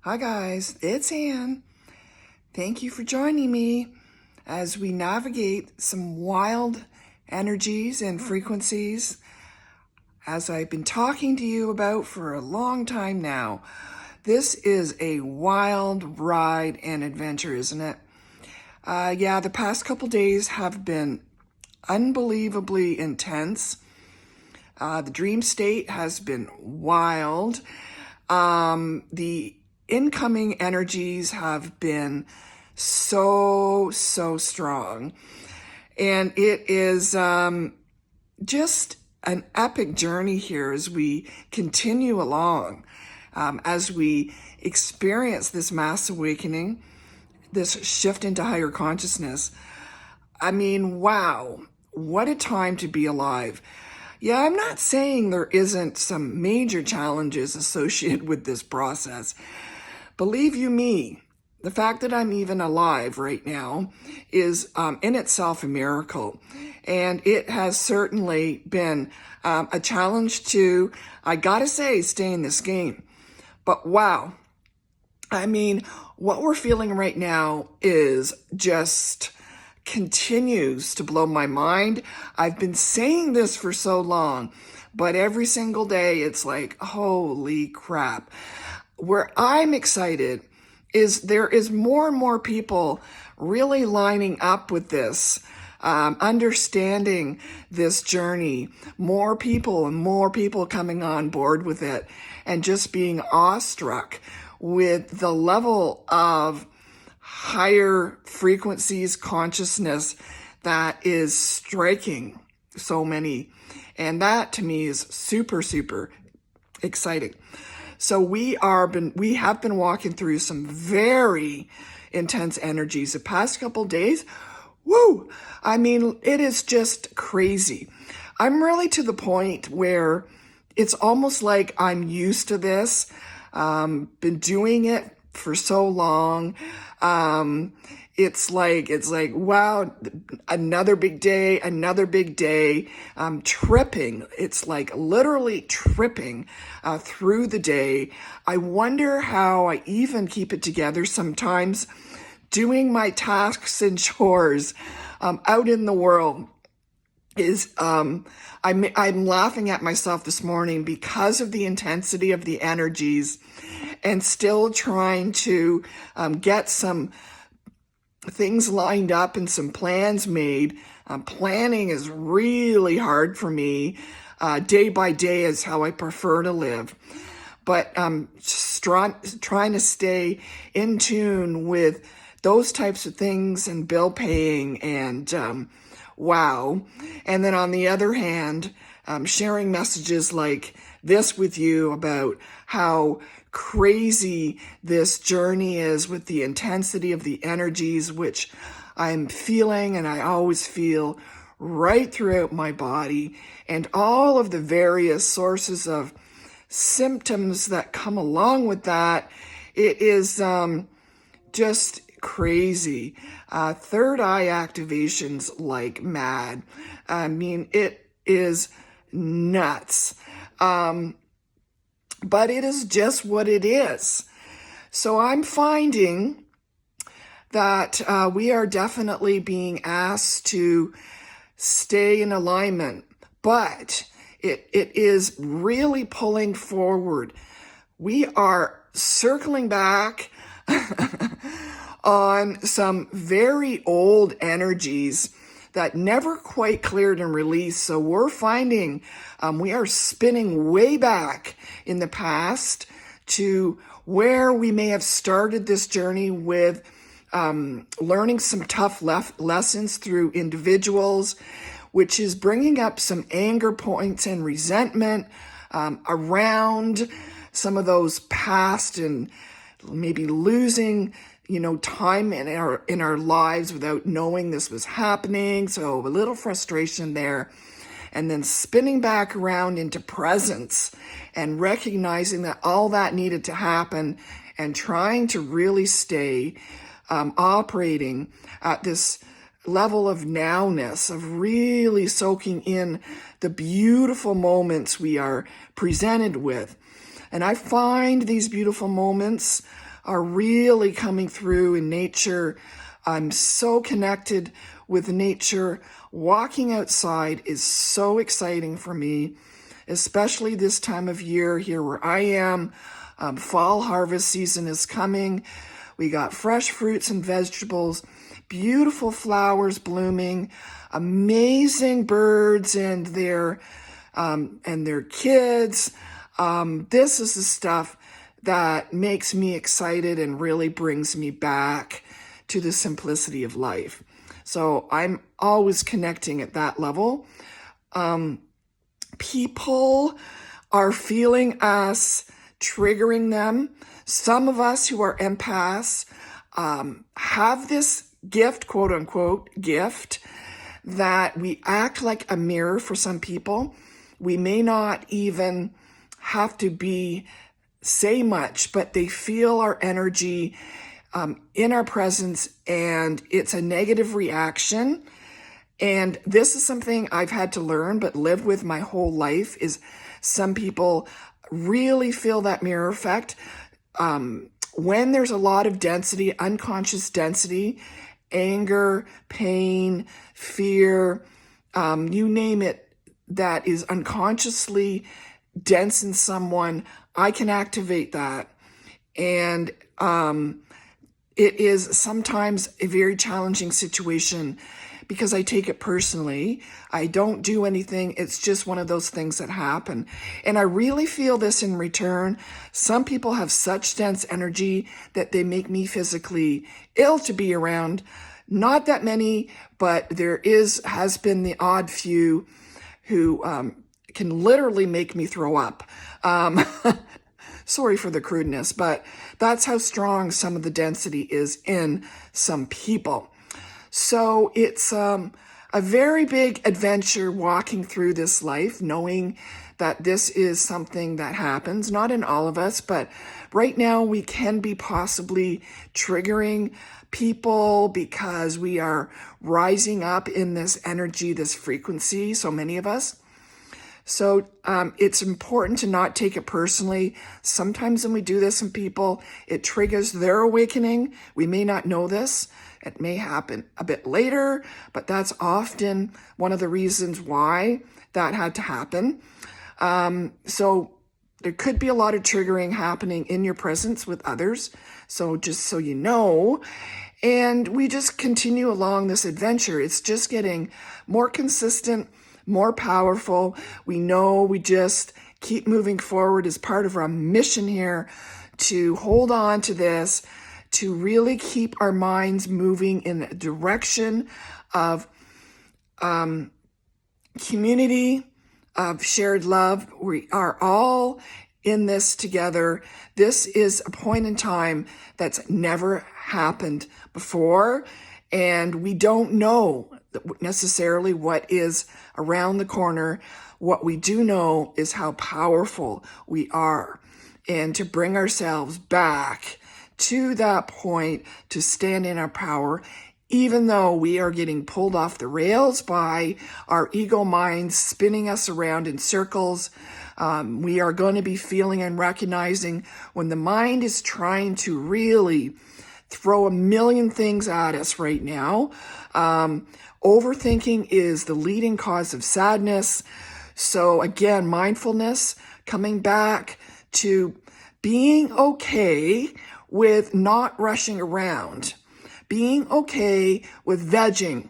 Hi guys, it's Anne. Thank you for joining me as we navigate some wild energies and frequencies as I've been talking to you about for a long time now. This is a wild ride and adventure, isn't it? Yeah, the past couple days have been unbelievably intense. The dream state has been wild. The incoming energies have been so strong. And it is just an epic journey here as we continue along, as we experience this mass awakening, this shift into higher consciousness. I mean, wow, what a time to be alive. Yeah, I'm not saying there isn't some major challenges associated with this process. Believe you me, the fact that I'm even alive right now is in itself a miracle. And it has certainly been a challenge to, I gotta say, stay in this game. But wow, I mean, what we're feeling right now is just continues to blow my mind. I've been saying this for so long, but every single day it's like, holy crap. Where I'm excited is there is more and more people really lining up with this, understanding this journey, more people and more people coming on board with it, and just being awestruck with the level of higher frequencies, consciousness that is striking so many. And that to me is super exciting. So we have been walking through some very intense energies the past couple days. Woo! I mean, it is just crazy. I'm really to the point where it's almost like I'm used to this. Been doing it for so long. It's like, wow, another big day, tripping. It's like literally tripping, through the day. I wonder how I even keep it together sometimes doing my tasks and chores, out in the world is, I'm laughing at myself this morning because of the intensity of the energies and still trying to get some things lined up and some plans made. Planning is really hard for me. Day by day is how I prefer to live. But trying to stay in tune with those types of things and bill paying and wow. And then on the other hand, sharing messages like this with you about how crazy this journey is with the intensity of the energies, which I'm feeling and I always feel right throughout my body, and all of the various sources of symptoms that come along with that. It is just crazy. Third eye activations like mad. I mean, it is nuts. But it is just what it is. So I'm finding that we are definitely being asked to stay in alignment, but it is really pulling forward. We are circling back on some very old energies that never quite cleared and released. So we're finding we are spinning way back in the past to where we may have started this journey with learning some tough lessons through individuals, which is bringing up some anger points and resentment around some of those past and maybe losing time in our lives without knowing this was happening. So a little frustration there. And then spinning back around into presence and recognizing that all that needed to happen and trying to really stay operating at this level of nowness, of really soaking in the beautiful moments we are presented with. And I find these beautiful moments are really coming through in nature. I'm so connected with nature. Walking outside is so exciting for me, especially this time of year here where I am. Fall harvest season is coming. We got fresh fruits and vegetables, beautiful flowers blooming, amazing birds and their kids. This is the stuff that makes me excited and really brings me back to the simplicity of life. So I'm always connecting at that level. People are feeling us, triggering them. Some of us who are empaths have this gift, quote unquote, gift, that we act like a mirror for some people. We may not even have to say much, but they feel our energy in our presence, and it's a negative reaction. And this is something I've had to learn, but live with my whole life, is some people really feel that mirror effect. When there's a lot of density, unconscious density, anger, pain, fear, you name it, that is unconsciously dense in someone, I can activate that. And it is sometimes a very challenging situation because I take it personally. I don't do anything. It's just one of those things that happen. And I really feel this in return. Some people have such dense energy that they make me physically ill to be around. Not that many, but there has been the odd few who can literally make me throw up. Sorry for the crudeness, but that's how strong some of the density is in some people. So it's a very big adventure walking through this life, knowing that this is something that happens, not in all of us, but right now we can be possibly triggering people because we are rising up in this energy, this frequency, so many of us. So it's important to not take it personally. Sometimes when we do this in people, it triggers their awakening. We may not know this. It may happen a bit later, but that's often one of the reasons why that had to happen. So there could be a lot of triggering happening in your presence with others. So just so you know, and we just continue along this adventure. It's just getting more consistent, more powerful. We know we just keep moving forward as part of our mission here to hold on to this, to really keep our minds moving in the direction of community, of shared love. We are all in this together. This is a point in time that's never happened before, and we don't know necessarily what is around the corner. What we do know is how powerful we are, and to bring ourselves back to that point, to stand in our power, even though we are getting pulled off the rails by our ego minds spinning us around in circles. We are going to be feeling and recognizing when the mind is trying to really throw a million things at us right now. Overthinking is the leading cause of sadness. So again, mindfulness, coming back to being okay with not rushing around, being okay with vegging,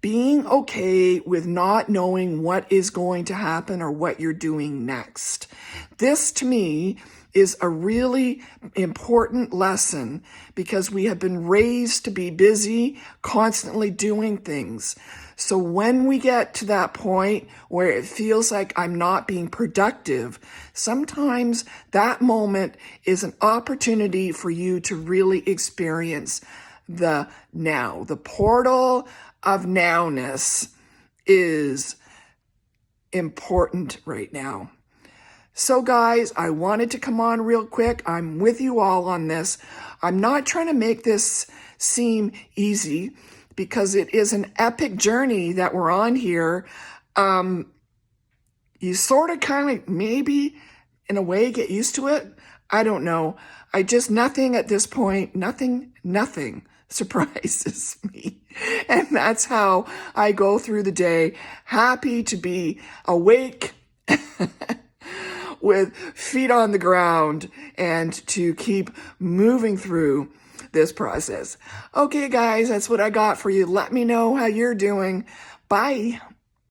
being okay with not knowing what is going to happen or what you're doing next. This to me is a really important lesson because we have been raised to be busy, constantly doing things. So when we get to that point where it feels like I'm not being productive, sometimes that moment is an opportunity for you to really experience the now. The portal of nowness is important right now. So guys, I wanted to come on real quick. I'm with you all on this. I'm not trying to make this seem easy because it is an epic journey that we're on here. You sort of kind of maybe in a way get used to it. I don't know. Nothing at this point, nothing surprises me. And that's how I go through the day, happy to be awake with feet on the ground and to keep moving through this process. Okay, guys, that's what I got for you. Let me know how you're doing. Bye.